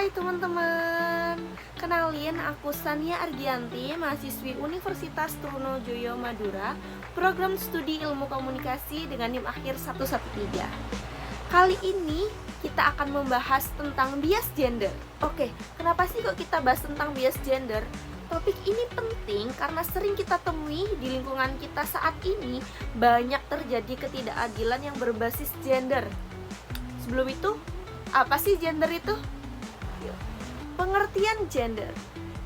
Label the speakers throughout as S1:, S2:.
S1: Hai teman-teman, kenalin aku Sania Argianti, mahasiswi Universitas Trunojoyo Madura, program studi ilmu komunikasi dengan NIM akhir 113. Kali ini kita akan membahas tentang bias gender. Oke, kenapa sih kok kita bahas tentang bias gender? Topik ini penting karena sering kita temui di lingkungan kita saat ini banyak terjadi ketidakadilan yang berbasis gender. Sebelum itu, apa sih gender itu? Pengertian gender.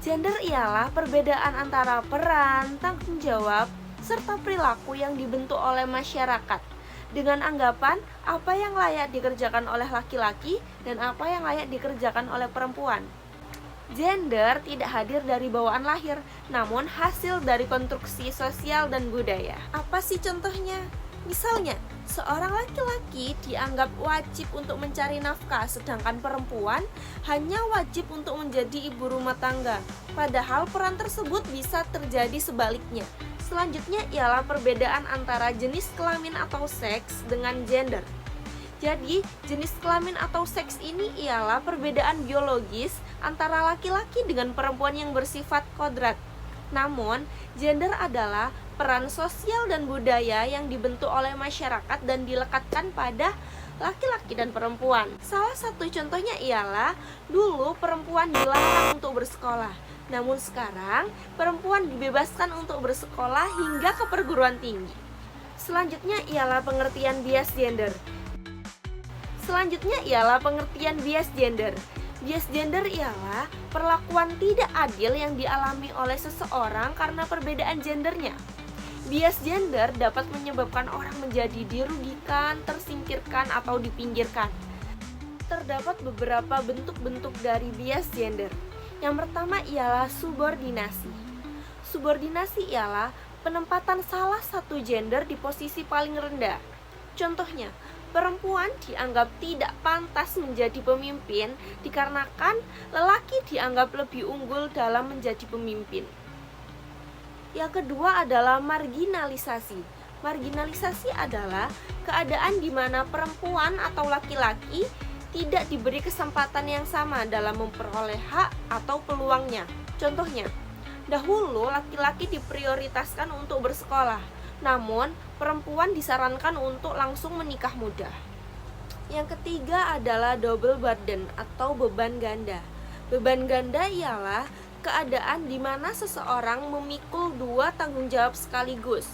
S1: Gender ialah perbedaan antara peran, tanggung jawab, serta perilaku yang dibentuk oleh masyarakat dengan anggapan apa yang layak dikerjakan oleh laki-laki dan apa yang layak dikerjakan oleh perempuan. Gender tidak hadir dari bawaan lahir, namun hasil dari konstruksi sosial dan budaya. Apa sih contohnya? Misalnya, seorang laki-laki dianggap wajib untuk mencari nafkah, sedangkan perempuan hanya wajib untuk menjadi ibu rumah tangga. Padahal peran tersebut bisa terjadi sebaliknya. Selanjutnya ialah perbedaan antara jenis kelamin atau seks dengan gender. Jadi, jenis kelamin atau seks ini ialah perbedaan biologis antara laki-laki dengan perempuan yang bersifat kodrat. Namun, gender adalah peran sosial dan budaya yang dibentuk oleh masyarakat dan dilekatkan pada laki-laki dan perempuan. Salah satu contohnya ialah dulu perempuan dilarang untuk bersekolah, namun sekarang perempuan dibebaskan untuk bersekolah hingga ke perguruan tinggi. Selanjutnya ialah pengertian bias gender. Bias gender ialah perlakuan tidak adil yang dialami oleh seseorang karena perbedaan gendernya. Bias gender dapat menyebabkan orang menjadi dirugikan, tersingkirkan, atau dipinggirkan. Terdapat beberapa bentuk-bentuk dari bias gender. Yang pertama ialah subordinasi. Subordinasi ialah penempatan salah satu gender di posisi paling rendah. Contohnya, perempuan dianggap tidak pantas menjadi pemimpin dikarenakan lelaki dianggap lebih unggul dalam menjadi pemimpin. Yang kedua adalah marginalisasi. Marginalisasi adalah keadaan di mana perempuan atau laki-laki tidak diberi kesempatan yang sama dalam memperoleh hak atau peluangnya. Contohnya, dahulu laki-laki diprioritaskan untuk bersekolah, namun perempuan disarankan untuk langsung menikah muda. Yang ketiga adalah double burden atau beban ganda. Beban ganda ialah keadaan di mana seseorang memikul dua tanggung jawab sekaligus.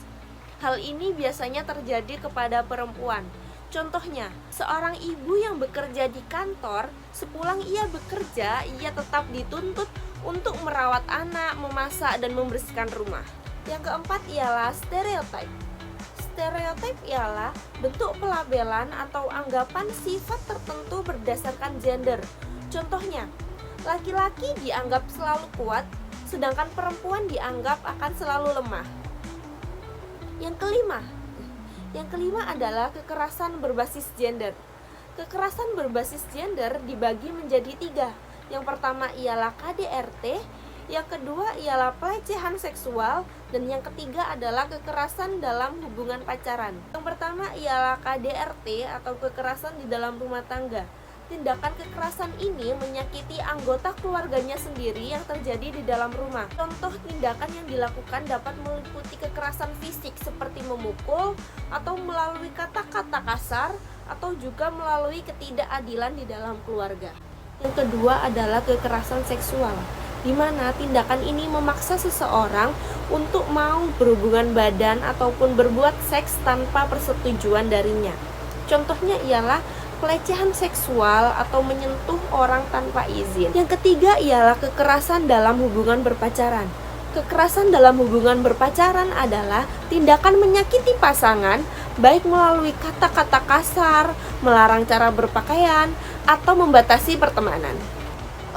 S1: Hal ini biasanya terjadi kepada perempuan. Contohnya, seorang ibu yang bekerja di kantor, sepulang ia bekerja, ia tetap dituntut untuk merawat anak, memasak, dan membersihkan rumah. Yang keempat ialah stereotip. Stereotip ialah bentuk pelabelan atau anggapan sifat tertentu berdasarkan gender. Contohnya, laki-laki dianggap selalu kuat, sedangkan perempuan dianggap akan selalu lemah. Yang kelima adalah kekerasan berbasis gender. Kekerasan berbasis gender dibagi menjadi 3. Yang pertama ialah KDRT, yang kedua ialah pelecehan seksual, dan yang ketiga adalah kekerasan dalam hubungan pacaran. Yang pertama ialah KDRT atau kekerasan di dalam rumah tangga. Tindakan kekerasan ini menyakiti anggota keluarganya sendiri yang terjadi di dalam rumah. Contoh tindakan yang dilakukan dapat meliputi kekerasan fisik seperti memukul atau melalui kata-kata kasar atau juga melalui ketidakadilan di dalam keluarga. Yang kedua adalah kekerasan seksual, di mana tindakan ini memaksa seseorang untuk mau berhubungan badan ataupun berbuat seks tanpa persetujuan darinya. Contohnya ialah pelecehan seksual atau menyentuh orang tanpa izin. Yang ketiga ialah kekerasan dalam hubungan berpacaran. Kekerasan dalam hubungan berpacaran adalah tindakan menyakiti pasangan, baik melalui kata-kata kasar, melarang cara berpakaian, atau membatasi pertemanan.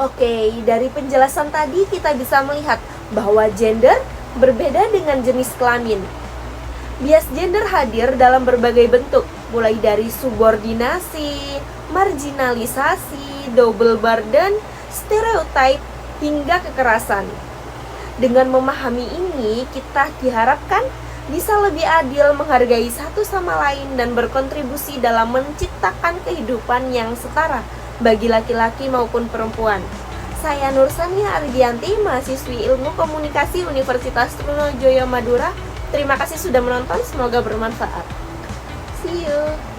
S1: Oke, dari penjelasan tadi kita bisa melihat bahwa gender berbeda dengan jenis kelamin. Bias gender hadir dalam berbagai bentuk, mulai dari subordinasi, marginalisasi, double burden, stereotip, hingga kekerasan. Dengan memahami ini, kita diharapkan bisa lebih adil, menghargai satu sama lain, dan berkontribusi dalam menciptakan kehidupan yang setara. bagi laki-laki maupun perempuan. Saya Nursania Ardianti, mahasiswi Ilmu Komunikasi Universitas Trunojoyo Madura. Terima kasih sudah menonton, semoga bermanfaat. See you.